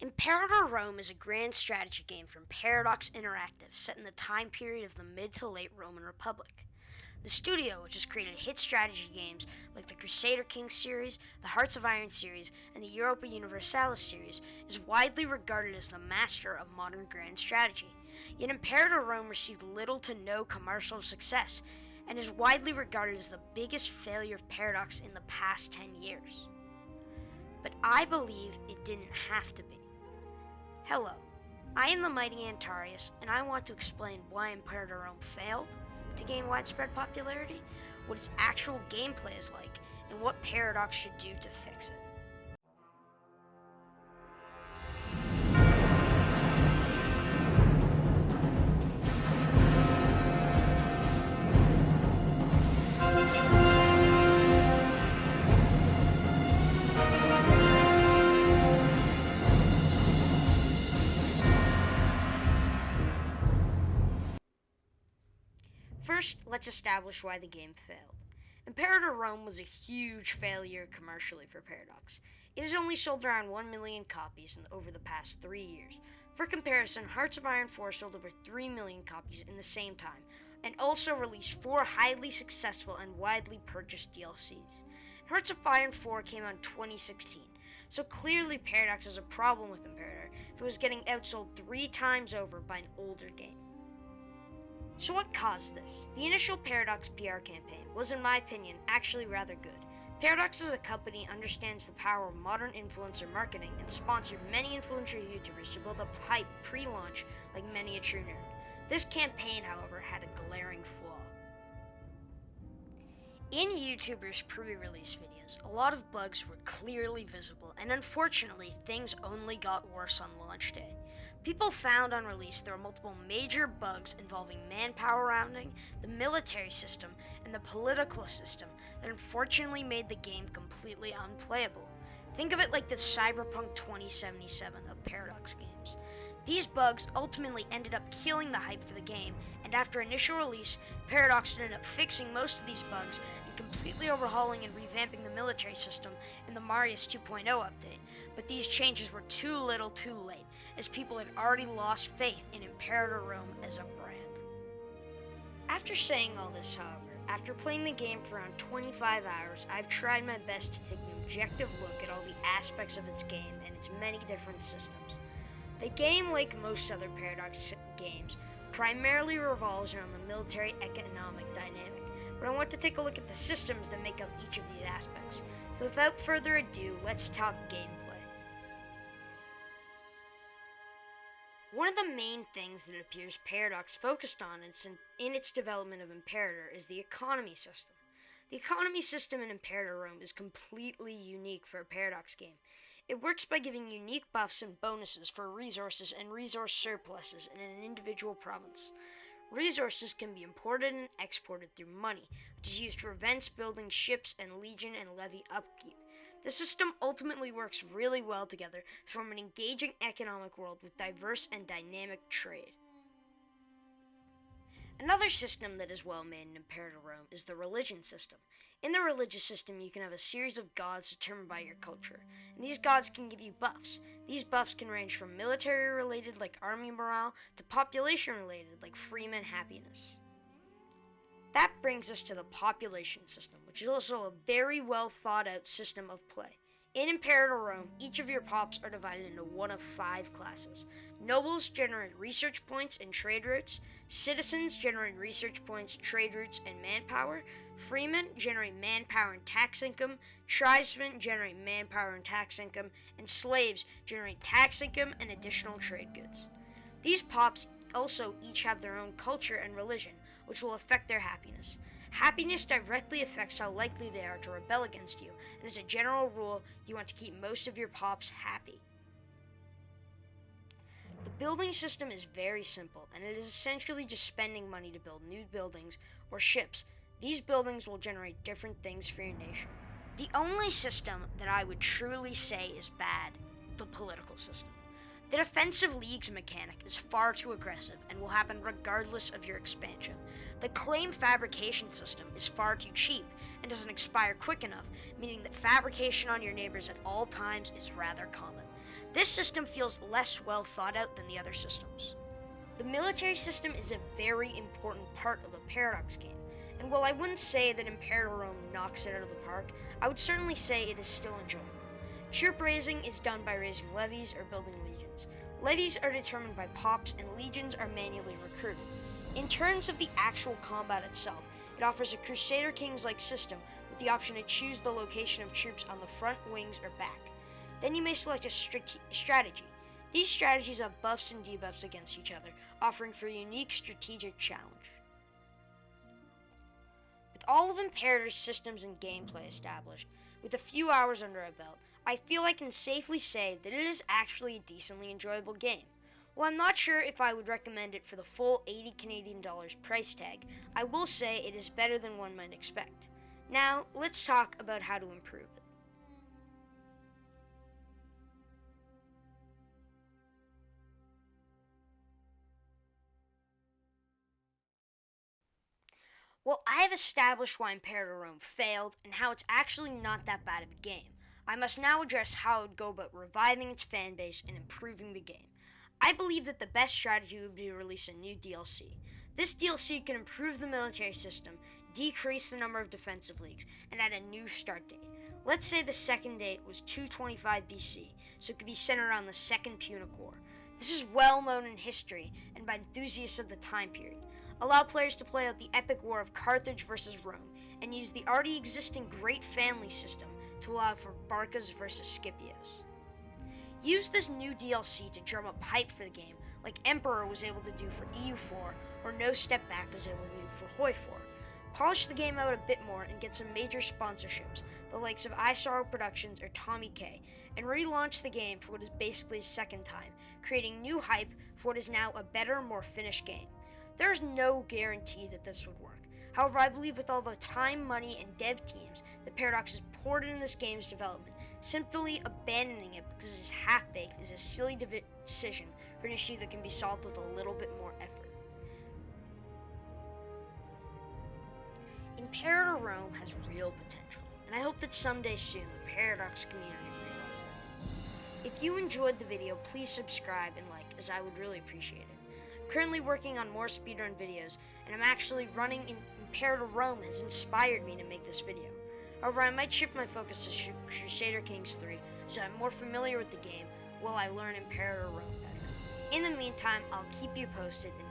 Imperator Rome is a grand strategy game from Paradox Interactive set in the time period of the mid to late Roman Republic. The studio, which has created hit strategy games like the Crusader Kings series, the Hearts of Iron series, and the Europa Universalis series, is widely regarded as the master of modern grand strategy. Yet Imperator Rome received little to no commercial success and is widely regarded as the biggest failure of Paradox in the past 10 years. But I believe it didn't have to be. Hello, I am the Mighty Antarius, and I want to explain why Imperator Rome failed to gain widespread popularity, what its actual gameplay is like, and what Paradox should do to fix it. First, let's establish why the game failed. Imperator Rome was a huge failure commercially for Paradox. It has only sold around 1 million copies over the past 3 years. For comparison, Hearts of Iron 4 sold over 3 million copies in the same time, and also released 4 highly successful and widely purchased DLCs. Hearts of Iron 4 came out in 2016, so clearly Paradox has a problem with Imperator if it was getting outsold 3 times over by an older game. So what caused this? The initial Paradox PR campaign was, in my opinion, actually rather good. Paradox as a company understands the power of modern influencer marketing and sponsored many influential YouTubers to build up hype pre-launch like many a true nerd. This campaign, however, had a glaring flaw. In YouTubers' pre-release videos, a lot of bugs were clearly visible, and unfortunately, things only got worse on launch day. People found on release there were multiple major bugs involving manpower rounding, the military system, and the political system that unfortunately made the game completely unplayable. Think of it like the Cyberpunk 2077 of Paradox games. These bugs ultimately ended up killing the hype for the game, and after initial release, Paradox ended up fixing most of these bugs and completely overhauling and revamping the military system in the Marius 2.0 update. But these changes were too little too late, as people had already lost faith in Imperator Rome as a brand. After saying all this, however, after playing the game for around 25 hours, I've tried my best to take an objective look at all the aspects of its game and its many different systems. The game, like most other Paradox games, primarily revolves around the military-economic dynamic, but I want to take a look at the systems that make up each of these aspects. So without further ado, let's talk gameplay. One of the main things that it appears Paradox focused on in its development of Imperator is the economy system. The economy system in Imperator Rome is completely unique for a Paradox game. It works by giving unique buffs and bonuses for resources and resource surpluses in an individual province. Resources can be imported and exported through money, which is used for events, building ships, and legion and levy upkeep. The system ultimately works really well together to form an engaging economic world with diverse and dynamic trade. Another system that is well made in Imperator Rome is the religion system. In the religious system, you can have a series of gods determined by your culture, and these gods can give you buffs. These buffs can range from military-related, like army morale, to population-related, like freeman happiness. That brings us to the population system, which is also a very well thought out system of play. In Imperator Rome, each of your pops are divided into one of 5 classes. Nobles generate research points and trade routes. Citizens generate research points, trade routes, and manpower. Freemen generate manpower and tax income. Tribesmen generate manpower and tax income. And slaves generate tax income and additional trade goods. These pops also each have their own culture and religion, which will affect their happiness. Happiness directly affects how likely they are to rebel against you, and as a general rule, you want to keep most of your pops happy. The building system is very simple, and it is essentially just spending money to build new buildings or ships. These buildings will generate different things for your nation. The only system that I would truly say is bad, the political system. The defensive leagues mechanic is far too aggressive and will happen regardless of your expansion. The claim fabrication system is far too cheap and doesn't expire quick enough, meaning that fabrication on your neighbors at all times is rather common. This system feels less well thought out than the other systems. The military system is a very important part of a Paradox game, and while I wouldn't say that Imperator Rome knocks it out of the park, I would certainly say it is still enjoyable. Troop raising is done by raising levies or building legions. Levies are determined by pops, and legions are manually recruited. In terms of the actual combat itself, it offers a Crusader Kings-like system with the option to choose the location of troops on the front, wings, or back. Then you may select a strategy. These strategies have buffs and debuffs against each other, offering for a unique strategic challenge. With all of Imperator's systems and gameplay established, with a few hours under our belt, I feel I can safely say that it is actually a decently enjoyable game. While I'm not sure if I would recommend it for the full $80 Canadian price tag, I will say it is better than one might expect. Now, let's talk about how to improve it. Well, I have established why Imperator Rome failed and how it's actually not that bad of a game. I must now address how I would go about reviving its fan base and improving the game. I believe that the best strategy would be to release a new DLC. This DLC can improve the military system, decrease the number of defensive leagues, and add a new start date. Let's say the second date was 225 BC, so it could be centered around the Second Punic War. This is well known in history and by enthusiasts of the time period. Allow players to play out the epic war of Carthage versus Rome, and use the already existing Great Family system to allow for Barcas versus Scipios. Use this new DLC to drum up hype for the game, like Emperor was able to do for EU4, or No Step Back was able to do for Hoi 4. Polish the game out a bit more and get some major sponsorships, the likes of iSorrow Productions or Tommy K, and relaunch the game for what is basically a second time, creating new hype for what is now a better, more finished game. There is no guarantee that this would work. However, I believe with all the time, money, and dev teams that Paradox has poured into this game's development, simply abandoning it because it is half-baked is a silly decision for an issue that can be solved with a little bit more effort. Imperator Rome has real potential, and I hope that someday soon the Paradox community realizes it. If you enjoyed the video, please subscribe and like, as I would really appreciate it. I'm currently working on more speedrun videos, and I'm actually running in Imperator Rome has inspired me to make this video. However, I might shift my focus to Crusader Kings 3, so I'm more familiar with the game while I learn Imperator Rome better. In the meantime, I'll keep you posted, and